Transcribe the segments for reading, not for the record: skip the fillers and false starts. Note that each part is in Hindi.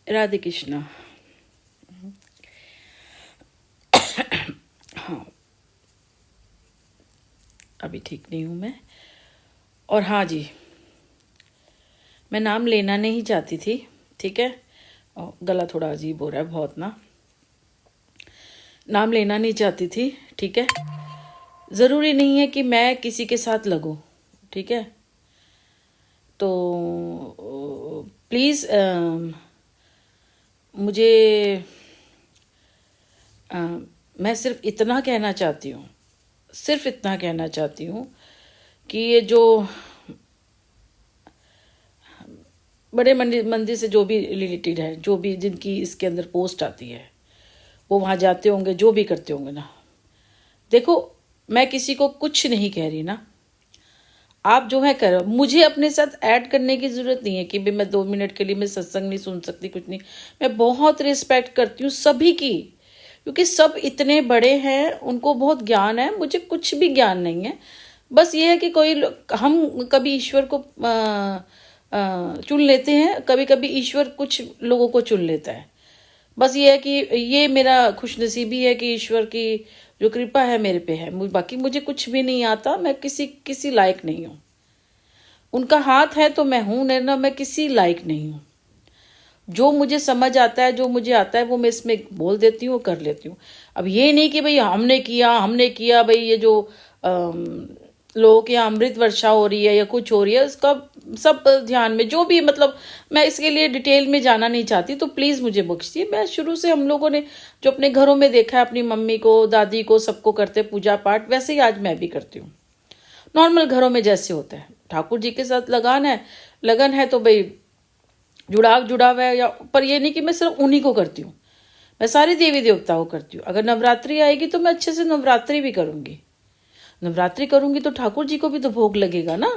राधे कृष्णा। हाँ, अभी ठीक नहीं हूँ मैं। और हाँ जी, मैं नाम लेना नहीं चाहती थी, ठीक है। और गला थोड़ा अजीब हो रहा है बहुत ना, नाम लेना नहीं चाहती थी, ठीक है। ज़रूरी नहीं है कि मैं किसी के साथ लगूँ, ठीक है। तो प्लीज़ मुझे मैं सिर्फ इतना कहना चाहती हूँ, सिर्फ इतना कहना चाहती हूँ कि ये जो बड़े मंदिर से जो भी रिलेटेड है, जो भी जिनकी इसके अंदर पोस्ट आती है, वो वहाँ जाते होंगे, जो भी करते होंगे ना, देखो मैं किसी को कुछ नहीं कह रही ना, आप जो है करो। मुझे अपने साथ ऐड करने की ज़रूरत नहीं है कि भाई मैं 2 मिनट के लिए मैं सत्संग नहीं सुन सकती, कुछ नहीं। मैं बहुत रिस्पेक्ट करती हूँ सभी की, क्योंकि सब इतने बड़े हैं, उनको बहुत ज्ञान है, मुझे कुछ भी ज्ञान नहीं है। बस ये है कि हम कभी ईश्वर को चुन लेते हैं, कभी कभी ईश्वर कुछ लोगों को चुन लेता है। बस ये है कि ये मेरा खुशनसीबी है कि ईश्वर की जो कृपा है मेरे पे है। बाकी मुझे कुछ भी नहीं आता, मैं किसी लायक नहीं हूँ। उनका हाथ है तो मैं हूँ, नहीं ना मैं किसी लायक नहीं हूँ। जो मुझे समझ आता है, जो मुझे आता है, वो मैं इसमें बोल देती हूँ, कर लेती हूँ। अब ये नहीं कि भाई हमने किया भाई, ये जो लोगों के यहाँ अमृत वर्षा हो रही है या कुछ हो रही है, उसका सब ध्यान में जो भी, मतलब मैं इसके लिए डिटेल में जाना नहीं चाहती, तो प्लीज़ मुझे बख्शिए। मैं शुरू से हम लोगों ने जो अपने घरों में देखा है, अपनी मम्मी को, दादी को, सबको करते पूजा पाठ, वैसे ही आज मैं भी करती हूँ। नॉर्मल घरों में जैसे होता है, ठाकुर जी के साथ लगन है तो भाई जुड़ाव है। या पर ये नहीं कि मैं सिर्फ उन्हीं को करती हूँ, मैं सारी देवी देवताओं को करती हूँ। अगर नवरात्रि आएगी तो मैं अच्छे से नवरात्रि भी करूँगी। नवरात्रि करूँगी तो ठाकुर जी को भी तो भोग लगेगा ना।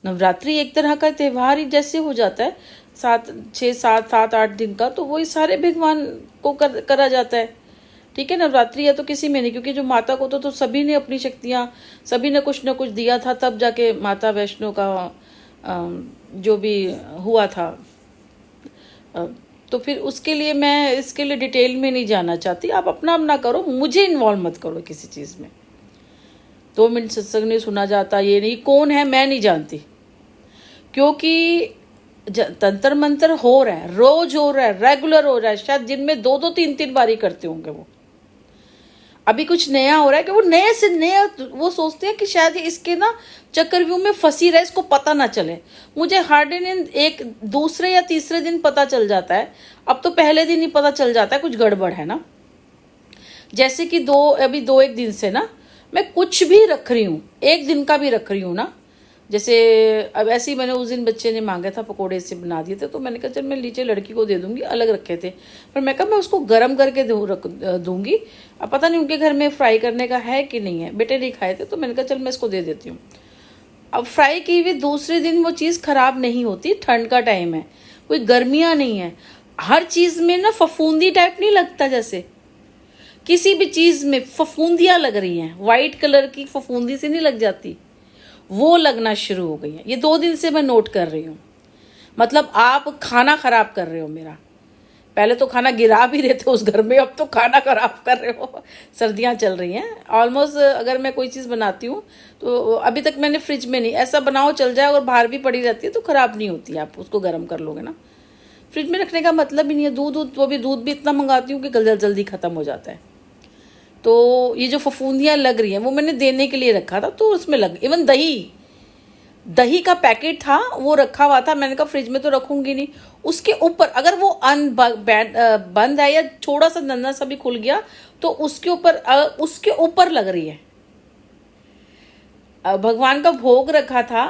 नवरात्रि एक तरह का त्यौहार ही जैसे हो जाता है, 7 दिन का, तो वही सारे भगवान को करा जाता है, ठीक है। नवरात्रि है तो किसी में नहीं, क्योंकि जो माता को तो सभी ने अपनी शक्तियाँ, सभी ने कुछ न कुछ दिया था, तब जाके माता वैष्णो का जो भी हुआ था। तो फिर उसके लिए मैं इसके लिए डिटेल में नहीं जाना चाहती। आप अपना करो, मुझे इन्वॉल्व मत करो किसी चीज़ में। 2 मिनट सत्संग नहीं सुना जाता, ये नहीं, कौन है मैं नहीं जानती, क्योंकि तंत्र मंत्र हो रहा है, रोज हो रहा है, रेगुलर हो रहा है। शायद दिन में 2 3 3 बारी करते होंगे वो। अभी कुछ नया हो रहा है कि वो नए से नया, वो सोचते हैं कि शायद इसके ना चक्रव्यूह में फंसी रहे, इसको पता ना चले। मुझे हार्ड इन एक दूसरे या तीसरे दिन पता चल जाता है, अब तो पहले दिन ही पता चल जाता है कुछ गड़बड़ है ना। जैसे कि अभी 2 1 दिन से ना मैं कुछ भी रख रही हूँ, 1 दिन का भी रख रही हूँ ना। जैसे अब ऐसे ही मैंने उस दिन बच्चे ने मांगा था, पकोड़े से बना दिए थे, तो मैंने कहा चल मैं नीचे लड़की को दे दूंगी, अलग रखे थे, पर मैं कहा मैं उसको गर्म करके दूंगी। अब पता नहीं उनके घर में फ्राई करने का है कि नहीं है, बेटे नहीं खाए थे, तो मैंने कहा चल मैं इसको दे देती हूँ। अब फ्राई की हुई दूसरे दिन वो चीज़ खराब नहीं होती, ठंड का टाइम है, कोई गर्मियाँ नहीं है। हर चीज़ में ना फफूंदी टाइप नहीं लगता, जैसे किसी भी चीज़ में फफूंदियाँ लग रही हैं, वाइट कलर की फफूंदी से नहीं लग जाती, वो लगना शुरू हो गई है। ये 2 दिन से मैं नोट कर रही हूँ। मतलब आप खाना खराब कर रहे हो मेरा। पहले तो खाना गिरा भी रहे थे उस घर में, अब तो खाना खराब कर रहे हो। सर्दियाँ चल रही हैं ऑलमोस्ट। अगर मैं कोई चीज़ बनाती हूँ तो अभी तक मैंने फ्रिज में नहीं, ऐसा बनाओ चल जाए, और बाहर भी पड़ी रहती है तो ख़राब नहीं होती। आप उसको गर्म कर लोगे ना, फ्रिज में रखने का मतलब ही नहीं है। दूध भी इतना मंगाती हूँ कि जल्दी ख़त्म हो जाता है। तो ये जो फफूंदियाँ लग रही हैं वो मैंने देने के लिए रखा था, तो उसमें लग, इवन दही का पैकेट था वो रखा हुआ था, मैंने कहा फ्रिज में तो रखूंगी नहीं, उसके ऊपर अगर वो बंद है या थोड़ा सा नन्हा सा भी खुल गया तो उसके ऊपर लग रही है। भगवान का भोग रखा था,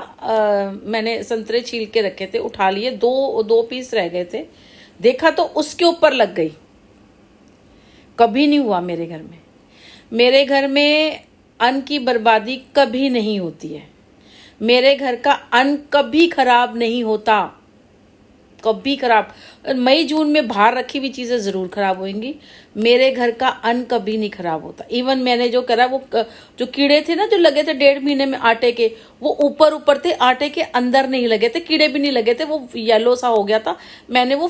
मैंने संतरे छील के रखे थे, उठा लिए, दो पीस रह गए थे, देखा तो उसके ऊपर लग गई। कभी नहीं हुआ मेरे घर में। मेरे घर में अन्न की बर्बादी कभी नहीं होती है। मेरे घर का अन्न कभी खराब नहीं होता, कभी खराब। मई जून में बाहर रखी हुई चीज़ें ज़रूर खराब होंगी, मेरे घर का अन्न कभी नहीं खराब होता। इवन मैंने जो करा, वो जो कीड़े थे ना जो लगे थे 1.5 महीने में आटे के, वो ऊपर थे, आटे के अंदर नहीं लगे थे, कीड़े भी नहीं लगे थे, वो येलो सा हो गया था, मैंने वो